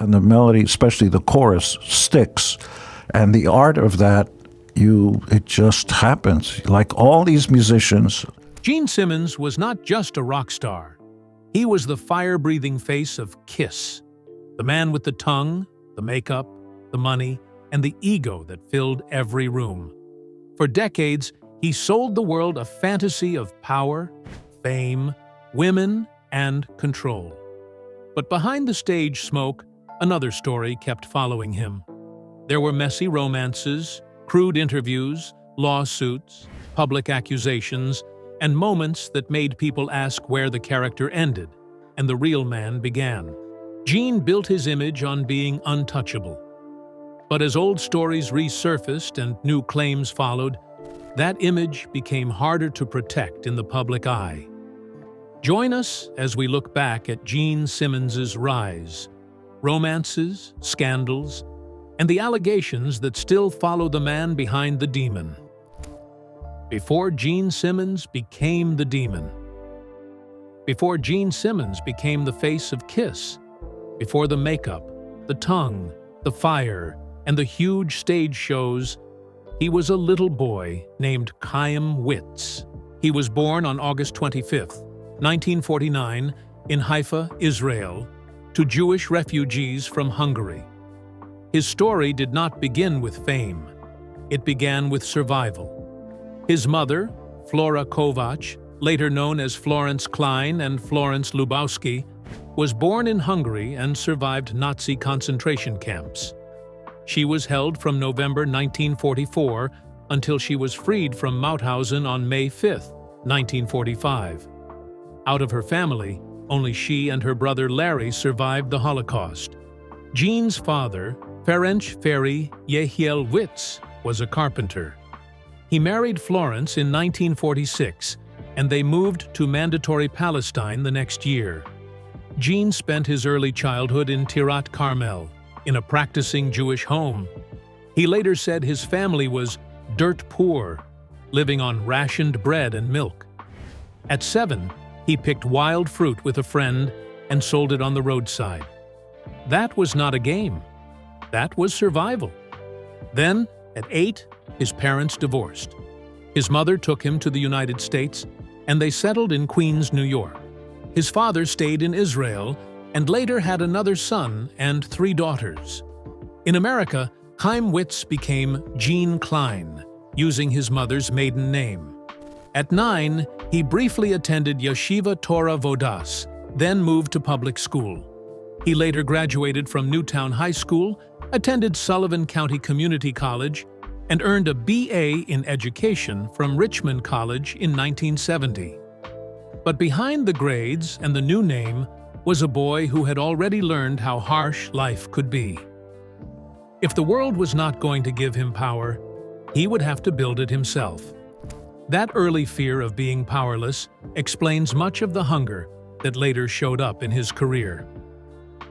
and the melody, especially the chorus, sticks. And the art of that, it just happens. Like all these musicians. Gene Simmons was not just a rock star. He was the fire-breathing face of Kiss, the man with the tongue, the makeup, the money, and the ego that filled every room. For decades, he sold the world a fantasy of power, fame, women, and control. But behind the stage smoke, another story kept following him. There were messy romances, crude interviews, lawsuits, public accusations, and moments that made people ask where the character ended and the real man began. Gene built his image on being untouchable. But as old stories resurfaced and new claims followed, that image became harder to protect in the public eye. Join us as we look back at Gene Simmons's rise, romances, scandals, and the allegations that still follow the man behind the demon. Before Gene Simmons became the demon. Before Gene Simmons became the face of Kiss. Before the makeup, the tongue, the fire, and the huge stage shows, he was a little boy named Chaim Witz. He was born on August 25, 1949, in Haifa, Israel, to Jewish refugees from Hungary. His story did not begin with fame. It began with survival. His mother, Flora Kovacs, later known as Florence Klein and Florence Lubowski, was born in Hungary and survived Nazi concentration camps. She was held from November 1944 until she was freed from Mauthausen on May 5, 1945. Out of her family, only she and her brother Larry survived the Holocaust. Gene's father, Ferenc Feri Yehiel Witz, was a carpenter. He married Florence in 1946, and they moved to Mandatory Palestine the next year. Gene spent his early childhood in Tirat Carmel, in a practicing Jewish home. He later said his family was dirt poor, living on rationed bread and milk. At 7, he picked wild fruit with a friend and sold it on the roadside. That was not a game. That was survival. Then, at 8, his parents divorced. His mother took him to the United States, and they settled in Queens, New York. His father stayed in Israel and later had another son and 3 daughters. In America, Chaim Witz became Gene Klein, using his mother's maiden name. At 9, he briefly attended Yeshiva Torah Vodas, then moved to public school. He later graduated from Newtown High School, attended Sullivan County Community College, and earned a BA in education from Richmond College in 1970. But behind the grades and the new name was a boy who had already learned how harsh life could be. If the world was not going to give him power, he would have to build it himself. That early fear of being powerless explains much of the hunger that later showed up in his career.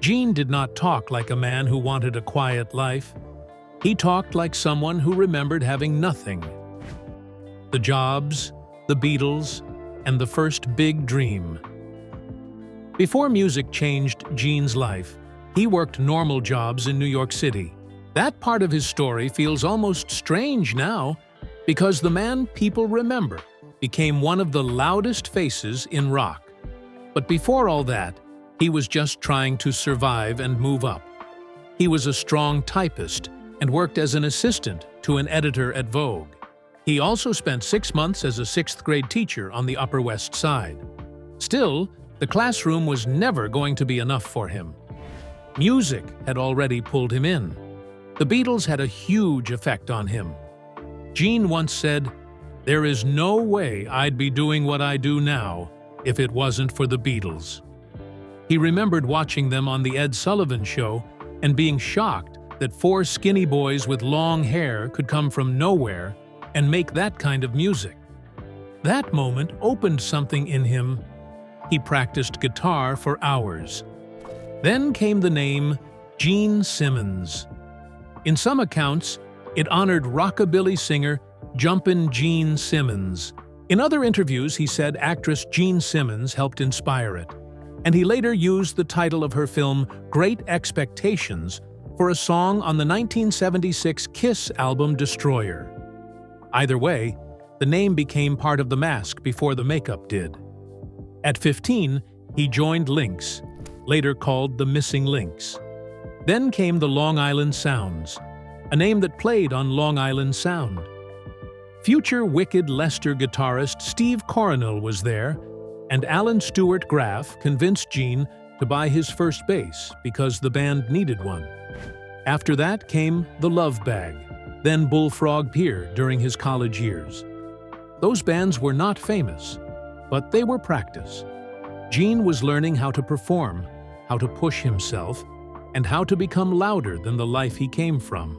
Gene did not talk like a man who wanted a quiet life. He talked like someone who remembered having nothing. The jobs, the Beatles, and the first big dream. Before music changed Gene's life, he worked normal jobs in New York City. That part of his story feels almost strange now, because the man people remember became one of the loudest faces in rock. But before all that, he was just trying to survive and move up. He was a strong typist and worked as an assistant to an editor at Vogue. He also spent 6 months as a 6th-grade teacher on the Upper West Side. Still, the classroom was never going to be enough for him. Music had already pulled him in. The Beatles had a huge effect on him. Gene once said, "There is no way I'd be doing what I do now if it wasn't for the Beatles." He remembered watching them on The Ed Sullivan Show and being shocked that 4 skinny boys with long hair could come from nowhere and make that kind of music. That moment opened something in him. He practiced guitar for hours. Then came the name Gene Simmons. In some accounts, it honored rockabilly singer Jumpin' Gene Simmons. In other interviews, he said actress Gene Simmons helped inspire it. and he later used the title of her film Great Expectations for a song on the 1976 Kiss album Destroyer. Either way, the name became part of the mask before the makeup did. At 15, he joined Lynx, later called the Missing Lynx. Then came the Long Island Sounds, a name that played on Long Island Sound. Future Wicked Lester guitarist Steve Coronel was there, and Alan Stewart Graff convinced Gene to buy his first bass because the band needed one. After that came The Love Bag, then Bullfrog Pier during his college years. Those bands were not famous, but they were practice. Gene was learning how to perform, how to push himself, and how to become louder than the life he came from.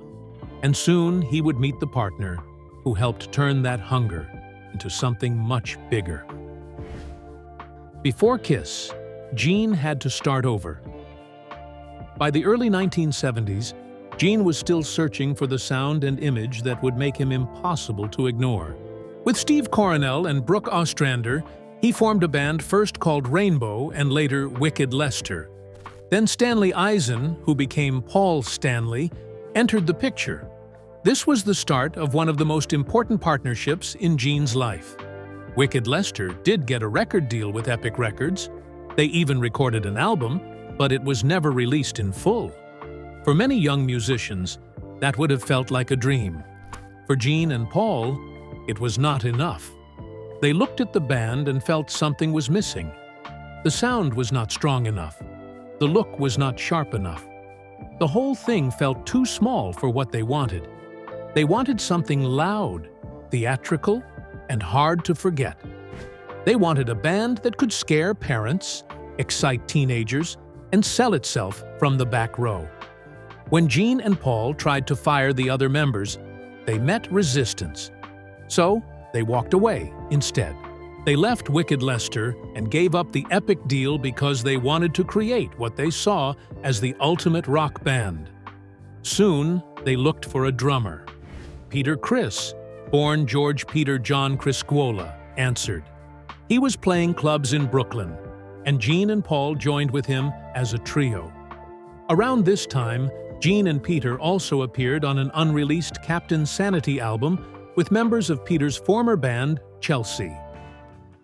And soon he would meet the partner who helped turn that hunger into something much bigger. Before Kiss, Gene had to start over. By the early 1970s, Gene was still searching for the sound and image that would make him impossible to ignore. With Steve Coronel and Brooke Ostrander, he formed a band first called Rainbow and later Wicked Lester. Then Stanley Eisen, who became Paul Stanley, entered the picture. This was the start of one of the most important partnerships in Gene's life. Wicked Lester did get a record deal with Epic Records. They even recorded an album, but it was never released in full. For many young musicians, that would have felt like a dream. For Gene and Paul, it was not enough. They looked at the band and felt something was missing. The sound was not strong enough. The look was not sharp enough. The whole thing felt too small for what they wanted. They wanted something loud, theatrical, and hard to forget. They wanted a band that could scare parents, excite teenagers, and sell itself from the back row. When Gene and Paul tried to fire the other members, they met resistance. So they walked away instead. They left Wicked Lester and gave up the Epic deal because they wanted to create what they saw as the ultimate rock band. Soon, they looked for a drummer. Peter Criss, born George Peter John Criscuola, answered. He was playing clubs in Brooklyn, and Gene and Paul joined with him as a trio. Around this time, Gene and Peter also appeared on an unreleased Captain Sanity album with members of Peter's former band, Chelsea.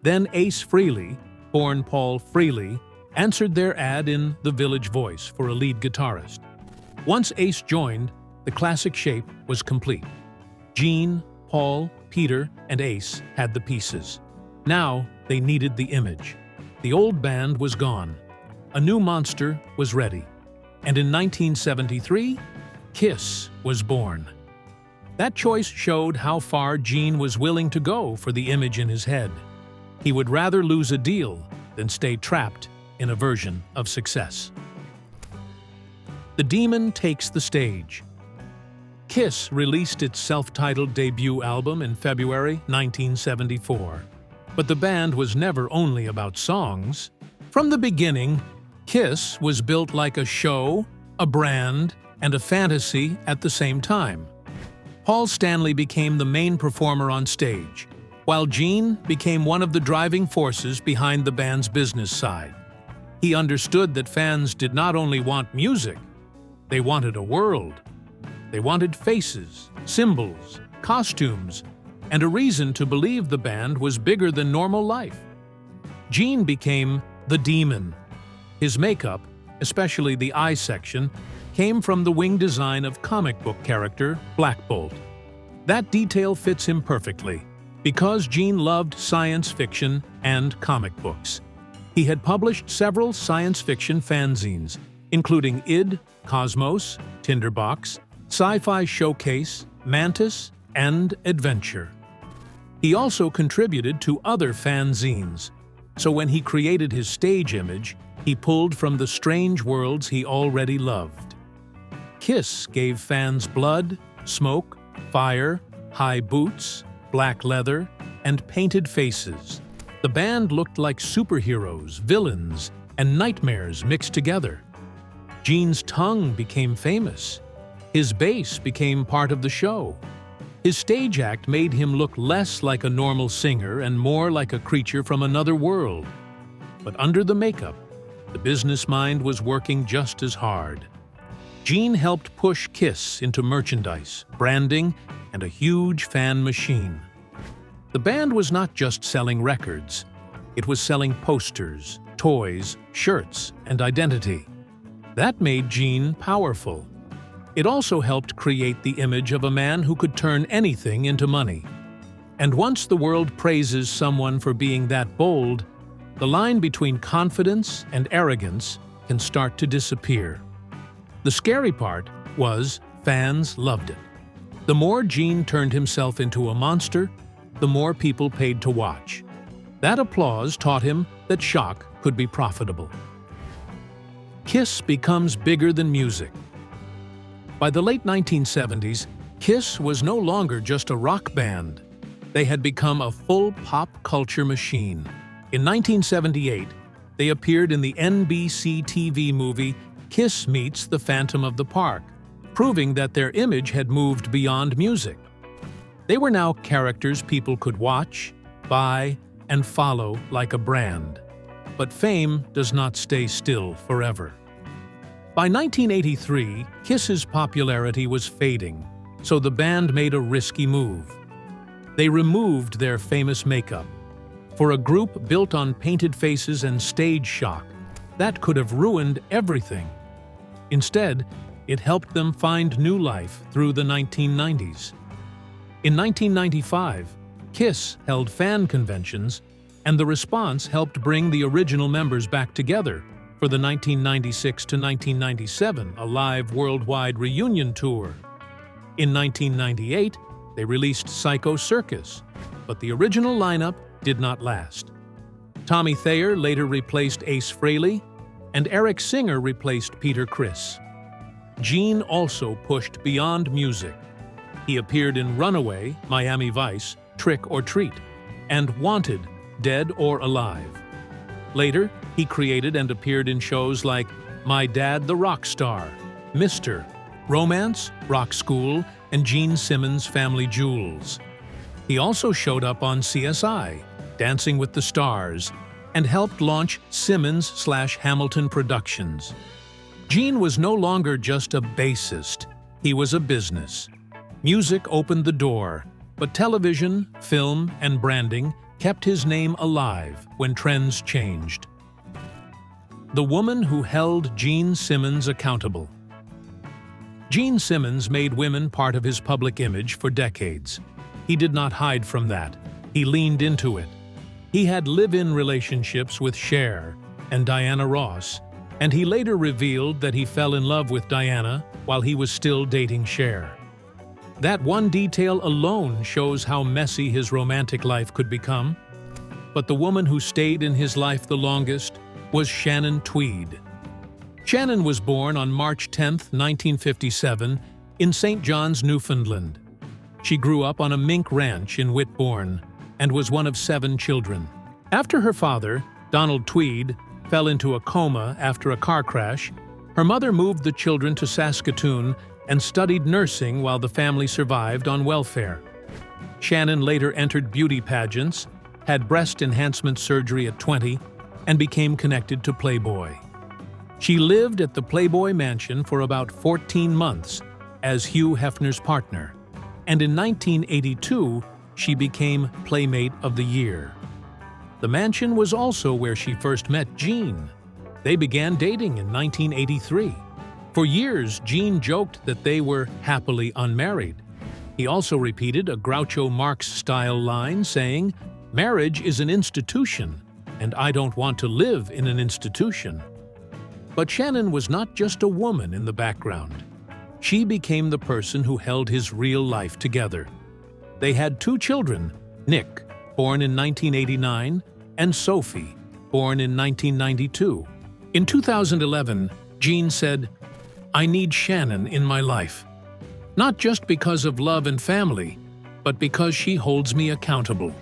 Then Ace Frehley, born Paul Frehley, answered their ad in The Village Voice for a lead guitarist. Once Ace joined, the classic shape was complete. Gene, Paul, Peter, and Ace had the pieces. Now they needed the image. The old band was gone. A new monster was ready. And in 1973, Kiss was born. That choice showed how far Gene was willing to go for the image in his head. He would rather lose a deal than stay trapped in a version of success. The demon takes the stage. Kiss released its self-titled debut album in February 1974. But the band was never only about songs. From the beginning, Kiss was built like a show, a brand, and a fantasy at the same time. Paul Stanley became the main performer on stage, while Gene became one of the driving forces behind the band's business side. He understood that fans did not only want music, they wanted a world. They wanted faces, symbols, costumes, and a reason to believe the band was bigger than normal life. Gene became the demon. His makeup, especially the eye section, came from the wing design of comic book character Black Bolt. That detail fits him perfectly, because Gene loved science fiction and comic books. He had published several science fiction fanzines, including id, Cosmos, Tinderbox, Sci-Fi Showcase, Mantis, and Adventure. He also contributed to other fanzines, so when he created his stage image, he pulled from the strange worlds he already loved. Kiss gave fans blood, smoke, fire, high boots, black leather, and painted faces. The band looked like superheroes, villains, and nightmares mixed together. Gene's tongue became famous. His bass became part of the show. His stage act made him look less like a normal singer and more like a creature from another world. But under the makeup, the business mind was working just as hard. Gene helped push Kiss into merchandise, branding, and a huge fan machine. The band was not just selling records. It was selling posters, toys, shirts, and identity. That made Gene powerful. It also helped create the image of a man who could turn anything into money. And once the world praises someone for being that bold, the line between confidence and arrogance can start to disappear. The scary part was fans loved it. The more Gene turned himself into a monster, the more people paid to watch. That applause taught him that shock could be profitable. Kiss becomes bigger than music. By the late 1970s, Kiss was no longer just a rock band. They had become a full pop culture machine. In 1978, they appeared in the NBC TV movie Kiss Meets the Phantom of the Park, proving that their image had moved beyond music. They were now characters people could watch, buy, and follow like a brand. But fame does not stay still forever. By 1983, Kiss's popularity was fading, so the band made a risky move. They removed their famous makeup. For a group built on painted faces and stage shock, that could have ruined everything. Instead, it helped them find new life through the 1990s. In 1995, Kiss held fan conventions, and the response helped bring the original members back together for the 1996 to 1997 Alive Worldwide Reunion Tour. In 1998, they released Psycho Circus, but the original lineup did not last. Tommy Thayer later replaced Ace Frehley, and Eric Singer replaced Peter Criss. Gene also pushed beyond music. He appeared in Runaway, Miami Vice, Trick or Treat, and Wanted, Dead or Alive. Later, he created and appeared in shows like My Dad the Rock Star, Mr., Romance, Rock School, and Gene Simmons' Family Jewels. He also showed up on CSI, Dancing with the Stars, and helped launch Simmons/Hamilton Productions. Gene was no longer just a bassist, he was a business. Music opened the door, but television, film, and branding kept his name alive when trends changed. The woman who held Gene Simmons accountable. Gene Simmons made women part of his public image for decades. He did not hide from that. He leaned into it. He had live-in relationships with Cher and Diana Ross, and he later revealed that he fell in love with Diana while he was still dating Cher. That one detail alone shows how messy his romantic life could become. But the woman who stayed in his life the longest was Shannon Tweed. Shannon was born on March 10, 1957, in St. John's, Newfoundland. She grew up on a mink ranch in Whitbourne and was one of 7 children. After her father, Donald Tweed, fell into a coma after a car crash, her mother moved the children to Saskatoon and studied nursing while the family survived on welfare. Shannon later entered beauty pageants, had breast enhancement surgery at 20, and became connected to Playboy. She lived at the Playboy mansion for about 14 months as Hugh Hefner's partner, and in 1982, she became Playmate of the Year. The mansion was also where she first met Gene. They began dating in 1983. For years, Gene joked that they were happily unmarried. He also repeated a Groucho Marx-style line saying, "Marriage is an institution, and I don't want to live in an institution." But Shannon was not just a woman in the background. She became the person who held his real life together. They had 2 children, Nick, born in 1989, and Sophie, born in 1992. In 2011, Gene said, "I need Shannon in my life. Not just because of love and family, but because she holds me accountable."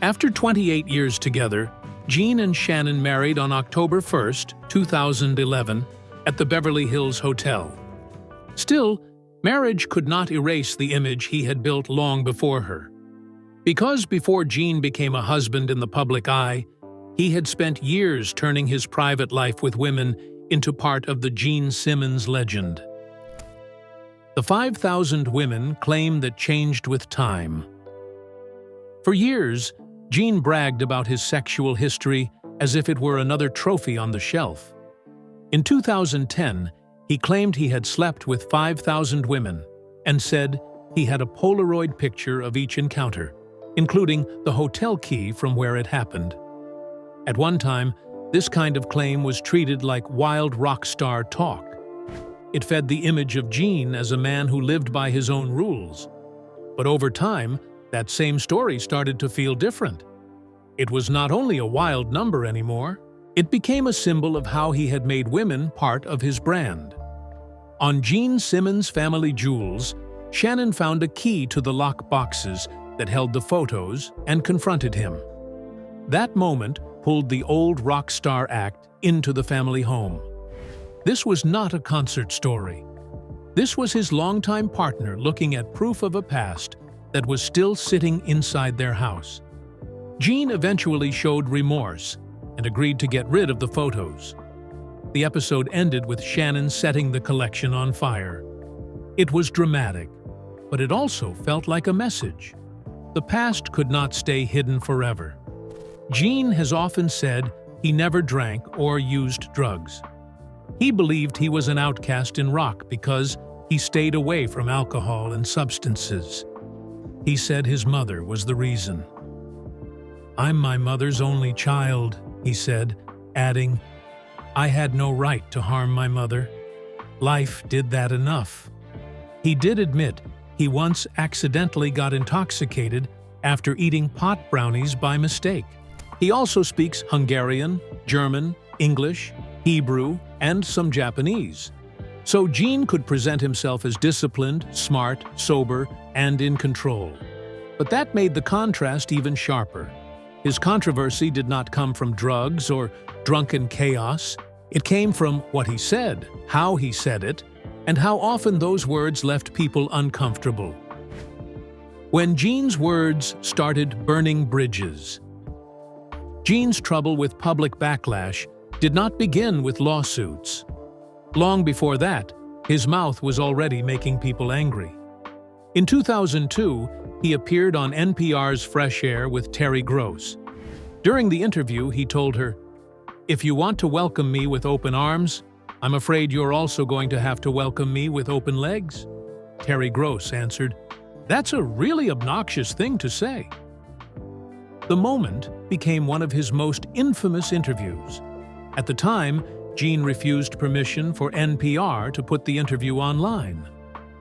After 28 years together, Gene and Shannon married on October 1, 2011, at the Beverly Hills Hotel. Still, marriage could not erase the image he had built long before her. Because before Gene became a husband in the public eye, He had spent years turning his private life with women into part of the Gene Simmons legend. The 5,000 women claim that changed with time. For years, Gene bragged about his sexual history as if it were another trophy on the shelf. In 2010, he claimed he had slept with 5,000 women and said he had a Polaroid picture of each encounter, including the hotel key from where it happened. At one time, this kind of claim was treated like wild rock star talk. It fed the image of Gene as a man who lived by his own rules. But over time, that same story started to feel different. It was not only a wild number anymore, it became a symbol of how he had made women part of his brand. On Gene Simmons' family jewels, Shannon found a key to the lock boxes that held the photos and confronted him. That moment pulled the old rock star act into the family home. This was not a concert story. This was his longtime partner looking at proof of a past that was still sitting inside their house. Gene eventually showed remorse and agreed to get rid of the photos. The episode ended with Shannon setting the collection on fire. It was dramatic, but it also felt like a message. The past could not stay hidden forever. Gene has often said he never drank or used drugs. He believed he was an outcast in rock because he stayed away from alcohol and substances. He said his mother was the reason. "I'm my mother's only child," he said, adding, "I had no right to harm my mother. Life did that enough." He did admit he once accidentally got intoxicated after eating pot brownies by mistake. He also speaks Hungarian, German, English, Hebrew, and some Japanese. So Gene could present himself as disciplined, smart, sober, and in control. But that made the contrast even sharper. His controversy did not come from drugs or drunken chaos. It came from what he said, how he said it, and how often those words left people uncomfortable. When Gene's words started burning bridges. Gene's trouble with public backlash did not begin with lawsuits. Long before that, his mouth was already making people angry. In 2002, he appeared on NPR's Fresh Air with Terry Gross. During the interview, he told her, "If you want to welcome me with open arms, I'm afraid you're also going to have to welcome me with open legs." Terry Gross answered, "That's a really obnoxious thing to say." The moment became one of his most infamous interviews. At the time, Gene refused permission for NPR to put the interview online,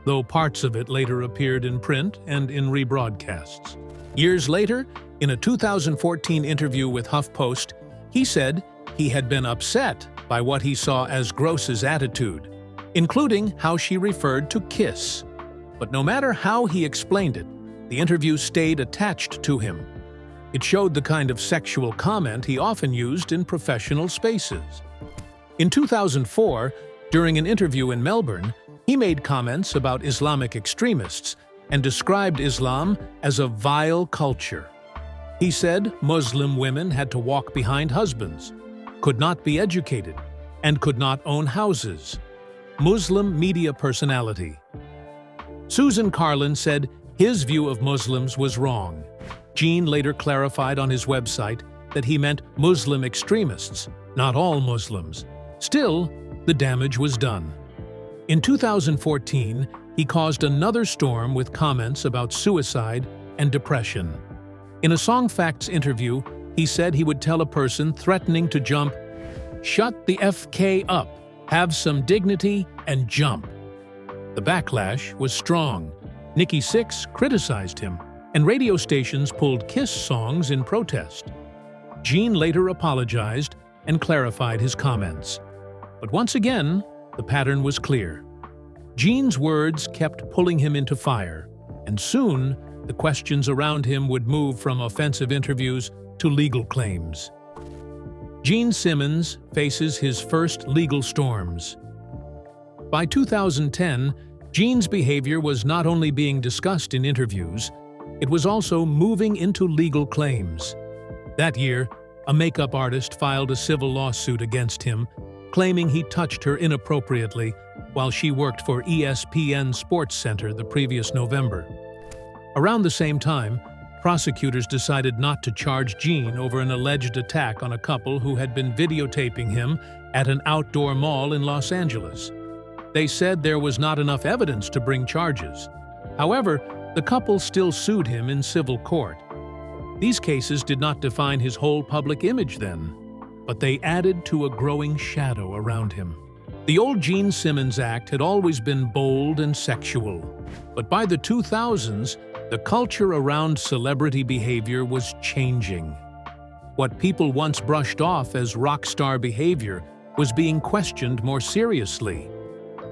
though parts of it later appeared in print and in rebroadcasts. Years later, in a 2014 interview with HuffPost, he said he had been upset by what he saw as Gross's attitude, including how she referred to Kiss. But no matter how he explained it, the interview stayed attached to him. It showed the kind of sexual comment he often used in professional spaces. In 2004, during an interview in Melbourne, he made comments about Islamic extremists and described Islam as a vile culture. He said Muslim women had to walk behind husbands, could not be educated, and could not own houses. Muslim media personality. Susan Carlin said his view of Muslims was wrong. Gene later clarified on his website that he meant Muslim extremists, not all Muslims. Still, the damage was done. In 2014, he caused another storm with comments about suicide and depression. In a Song Facts interview, he said he would tell a person threatening to jump, "Shut the FK up, have some dignity, and jump." The backlash was strong. Nikki Sixx criticized him, and radio stations pulled Kiss songs in protest. Gene later apologized and clarified his comments. But once again, the pattern was clear. Gene's words kept pulling him into fire, and soon the questions around him would move from offensive interviews to legal claims. Gene Simmons faces his first legal storms. By 2010, Gene's behavior was not only being discussed in interviews, it was also moving into legal claims. That year, a makeup artist filed a civil lawsuit against him, claiming he touched her inappropriately while she worked for ESPN Sports Center the previous November. Around the same time, prosecutors decided not to charge Gene over an alleged attack on a couple who had been videotaping him at an outdoor mall in Los Angeles. They said there was not enough evidence to bring charges. However, the couple still sued him in civil court. These cases did not define his whole public image then, but they added to a growing shadow around him. The old Gene Simmons act had always been bold and sexual, but by the 2000s, the culture around celebrity behavior was changing. What people once brushed off as rock star behavior was being questioned more seriously.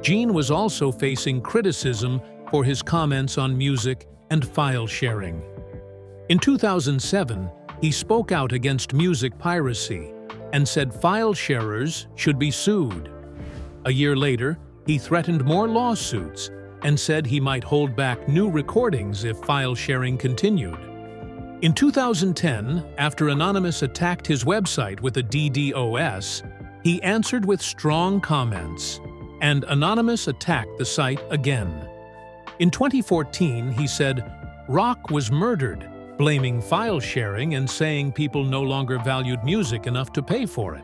Gene was also facing criticism for his comments on music and file sharing. In 2007, he spoke out against music piracy and said file sharers should be sued. A year later, he threatened more lawsuits and said he might hold back new recordings if file sharing continued. In 2010, after Anonymous attacked his website with a DDoS, he answered with strong comments, and Anonymous attacked the site again. In 2014, he said, "Rock was murdered," blaming file sharing and saying people no longer valued music enough to pay for it.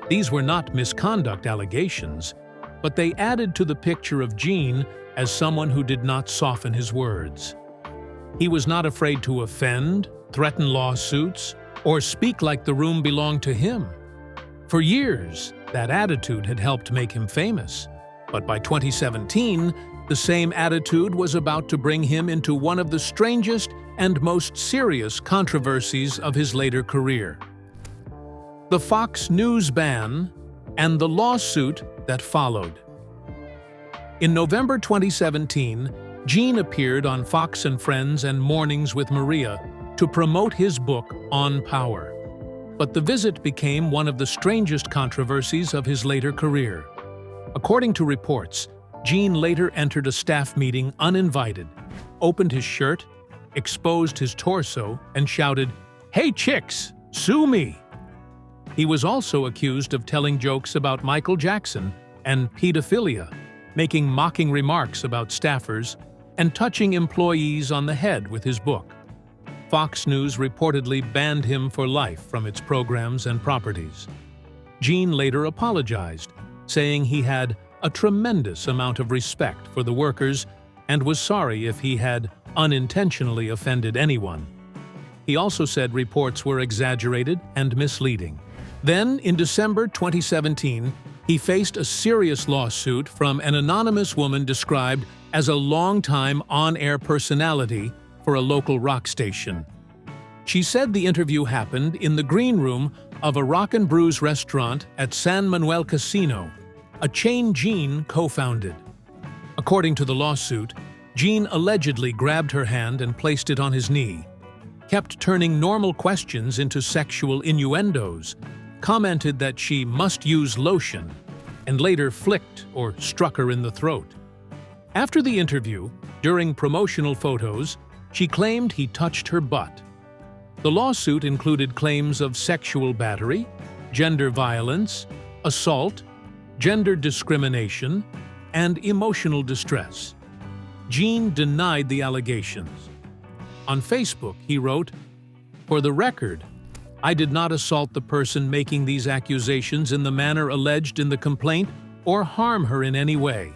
These were not misconduct allegations, but they added to the picture of Gene as someone who did not soften his words. He was not afraid to offend, threaten lawsuits, or speak like the room belonged to him. For years, that attitude had helped make him famous. But by 2017, the same attitude was about to bring him into one of the strangest and most serious controversies of his later career: the Fox News ban and the lawsuit that followed. In November 2017, Gene appeared on Fox and Friends and Mornings with Maria to promote his book On Power. But the visit became one of the strangest controversies of his later career. According to reports, Gene later entered a staff meeting uninvited, opened his shirt, exposed his torso, and shouted, "Hey chicks, sue me!" He was also accused of telling jokes about Michael Jackson and pedophilia, making mocking remarks about staffers, and touching employees on the head with his book. Fox News reportedly banned him for life from its programs and properties. Gene later apologized, saying he had a tremendous amount of respect for the workers and was sorry if he had unintentionally offended anyone. He also said reports were exaggerated and misleading. Then, in December 2017, he faced a serious lawsuit from an anonymous woman described as a longtime on-air personality for a local rock station. She said the interview happened in the green room of a Rock and Brews restaurant at San Manuel Casino, a chain Gene co-founded. According to the lawsuit, Gene allegedly grabbed her hand and placed it on his knee, kept turning normal questions into sexual innuendos, commented that she must use lotion, and later flicked or struck her in the throat. After the interview, during promotional photos, she claimed he touched her butt. The lawsuit included claims of sexual battery, gender violence, assault, gender discrimination, and emotional distress. Gene denied the allegations. On Facebook, he wrote, "For the record, I did not assault the person making these accusations in the manner alleged in the complaint or harm her in any way."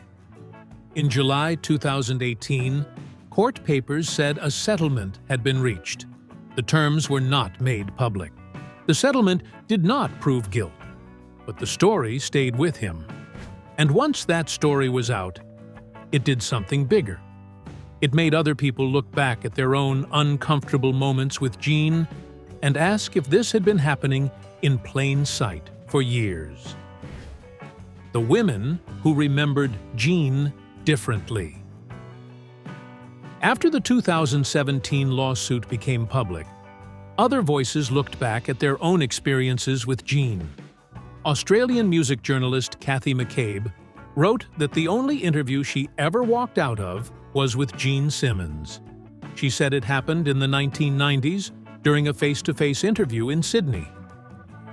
In July 2018, court papers said a settlement had been reached. The terms were not made public. The settlement did not prove guilt, but the story stayed with him. And once that story was out, it did something bigger. It made other people look back at their own uncomfortable moments with Gene and ask if this had been happening in plain sight for years. The women who remembered Gene differently. After the 2017 lawsuit became public, other voices looked back at their own experiences with Gene. Australian music journalist Kathy McCabe wrote that the only interview she ever walked out of was with Gene Simmons. She said it happened in the 1990s during a face-to-face interview in Sydney.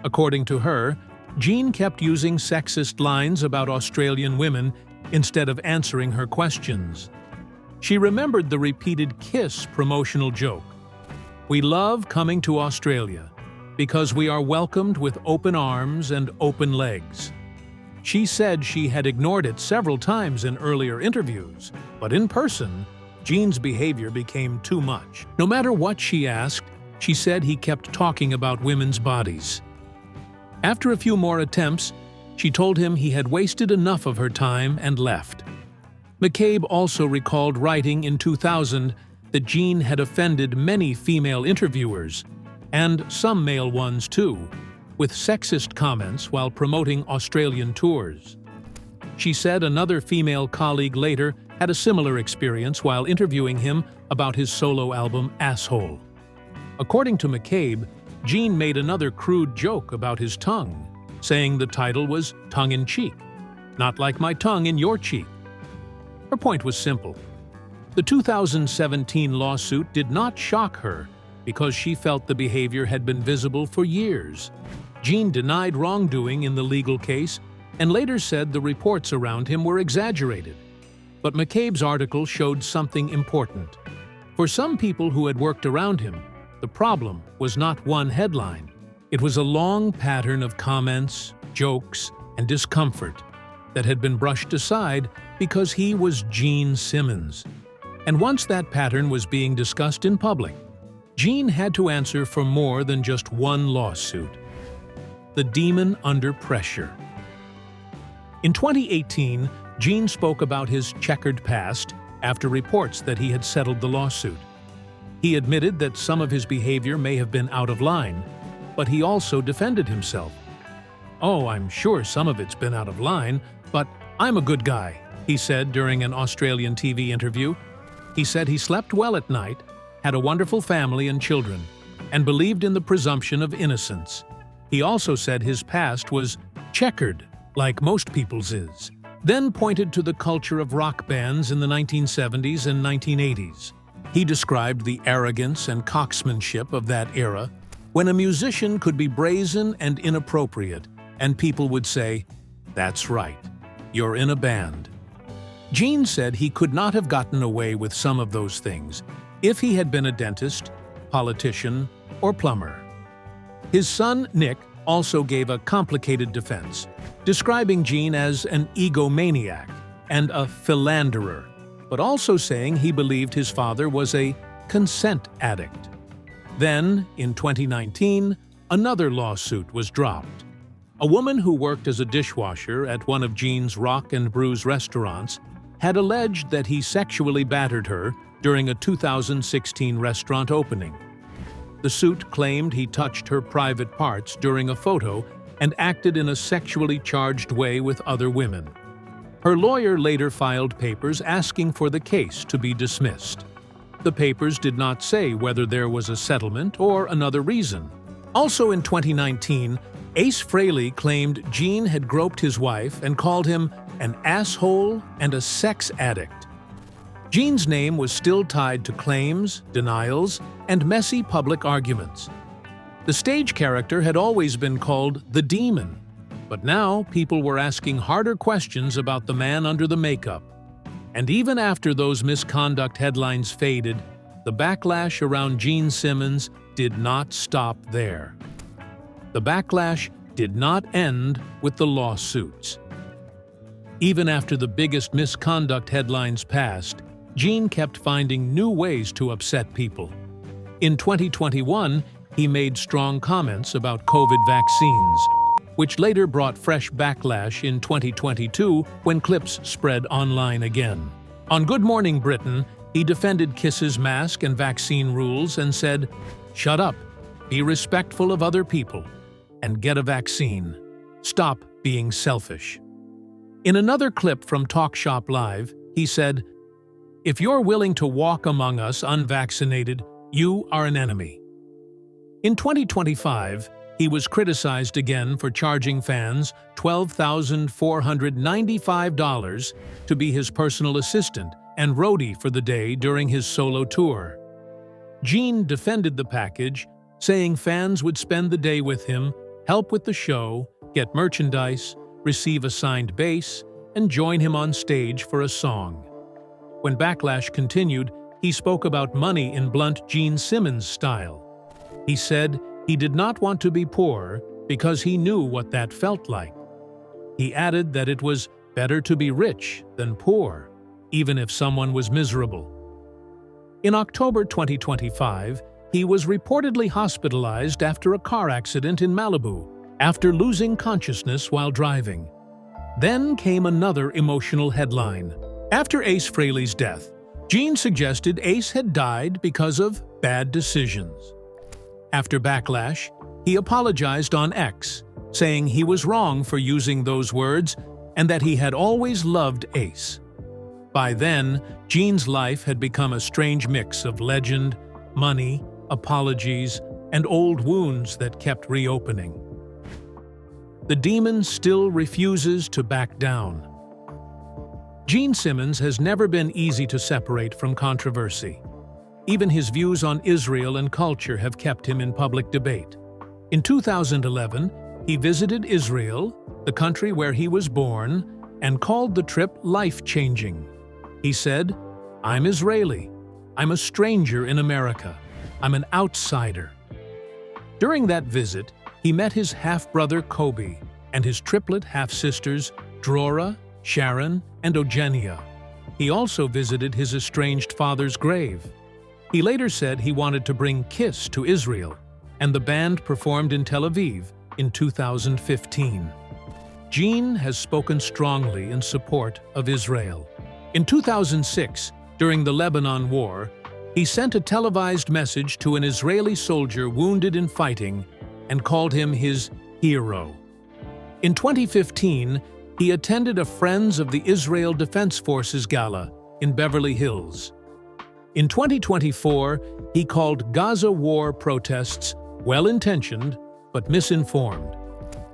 According to her, Gene kept using sexist lines about Australian women instead of answering her questions. She remembered the repeated Kiss promotional joke. "We love coming to Australia because we are welcomed with open arms and open legs." She said she had ignored it several times in earlier interviews, but in person, Gene's behavior became too much. No matter what she asked, she said he kept talking about women's bodies. After a few more attempts, she told him he had wasted enough of her time and left. McCabe also recalled writing in 2000 that Gene had offended many female interviewers, and some male ones too, with sexist comments while promoting Australian tours. She said another female colleague later had a similar experience while interviewing him about his solo album Asshole. According to McCabe, Gene made another crude joke about his tongue, saying the title was tongue-in-cheek, not like my tongue in your cheek. Her point was simple. The 2017 lawsuit did not shock her because she felt the behavior had been visible for years. Gene denied wrongdoing in the legal case and later said the reports around him were exaggerated. But McCabe's article showed something important. For some people who had worked around him, the problem was not one headline. It was a long pattern of comments, jokes, and discomfort that had been brushed aside because he was Gene Simmons. And once that pattern was being discussed in public, Gene had to answer for more than just one lawsuit. The demon under pressure. In 2018, Gene spoke about his checkered past after reports that he had settled the lawsuit. He admitted that some of his behavior may have been out of line, but he also defended himself. "Oh, I'm sure some of it's been out of line, but I'm a good guy," he said during an Australian TV interview. He said he slept well at night, had a wonderful family and children, and believed in the presumption of innocence. He also said his past was checkered, like most people's is, then pointed to the culture of rock bands in the 1970s and 1980s. He described the arrogance and cocksmanship of that era, when a musician could be brazen and inappropriate, and people would say, "That's right, you're in a band." Gene said he could not have gotten away with some of those things if he had been a dentist, politician, or plumber. His son, Nick, also gave a complicated defense, describing Gene as an egomaniac and a philanderer, but also saying he believed his father was a consent addict. Then, in 2019, another lawsuit was dropped. A woman who worked as a dishwasher at one of Gene's Rock and Brews restaurants had alleged that he sexually battered her during a 2016 restaurant opening. The suit claimed he touched her private parts during a photo and acted in a sexually charged way with other women. Her lawyer later filed papers asking for the case to be dismissed. The papers did not say whether there was a settlement or another reason. Also in 2019, Ace Frehley claimed Gene had groped his wife and called him an asshole and a sex addict. Gene's name was still tied to claims, denials, and messy public arguments. The stage character had always been called the Demon, but now people were asking harder questions about the man under the makeup. And even after those misconduct headlines faded, the backlash around Gene Simmons did not stop there. The backlash did not end with the lawsuits. Even after the biggest misconduct headlines passed, Gene kept finding new ways to upset people. In 2021, he made strong comments about COVID vaccines, which later brought fresh backlash in 2022 when clips spread online again. On Good Morning Britain, he defended Kiss's mask and vaccine rules and said, "Shut up, be respectful of other people, and get a vaccine. Stop being selfish." In another clip from Talk Shop Live, he said, "If you're willing to walk among us unvaccinated, you are an enemy." In 2025, he was criticized again for charging fans $12,495 to be his personal assistant and roadie for the day during his solo tour. Gene defended the package, saying fans would spend the day with him, help with the show, get merchandise, receive a signed bass, and join him on stage for a song. When Backlash continued, he spoke about money in blunt Gene Simmons style. He said he did not want to be poor because he knew what that felt like. He added that it was better to be rich than poor, even if someone was miserable. In October 2025, he was reportedly hospitalized after a car accident in Malibu after losing consciousness while driving. Then came another emotional headline. After Ace Frehley's death, Gene suggested Ace had died because of bad decisions. After Backlash, he apologized on X, saying he was wrong for using those words and that he had always loved Ace. By then, Gene's life had become a strange mix of legend, money, apologies, and old wounds that kept reopening. The demon still refuses to back down. Gene Simmons has never been easy to separate from controversy. Even his views on Israel and culture have kept him in public debate. In 2011, he visited Israel, the country where he was born, and called the trip life-changing. He said, "I'm Israeli. I'm a stranger in America. I'm an outsider." During that visit, he met his half-brother Kobe and his triplet half-sisters Drora, Sharon, and Eugenia. He also visited his estranged father's grave. He later said he wanted to bring Kiss to Israel, and the band performed in Tel Aviv in 2015. Gene has spoken strongly in support of Israel. In 2006, during the Lebanon War, he sent a televised message to an Israeli soldier wounded in fighting and called him his hero. In 2015, he attended a Friends of the Israel Defense Forces gala in Beverly Hills. In 2024, he called Gaza war protests well-intentioned but misinformed.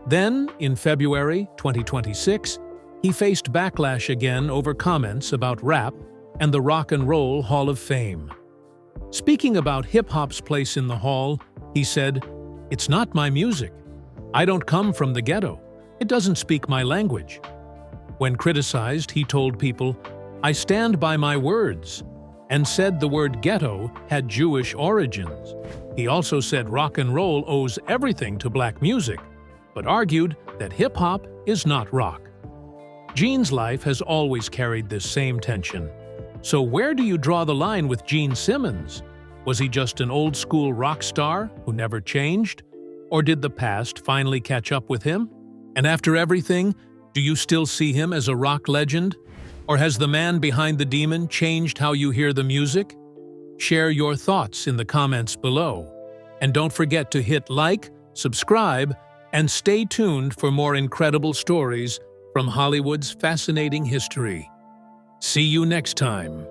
Then, in February 2026, he faced backlash again over comments about rap and the Rock and Roll Hall of Fame. Speaking about hip-hop's place in the hall, he said, "It's not my music. I don't come from the ghetto. It doesn't speak my language." When criticized, he told people, "I stand by my words," and said the word ghetto had Jewish origins. He also said rock and roll owes everything to black music, but argued that hip-hop is not rock. Gene's life has always carried this same tension. So where do you draw the line with Gene Simmons? Was he just an old-school rock star who never changed? Or did the past finally catch up with him? And after everything, do you still see him as a rock legend? Or has the man behind the demon changed how you hear the music? Share your thoughts in the comments below. And don't forget to hit like, subscribe, and stay tuned for more incredible stories from Hollywood's fascinating history. See you next time.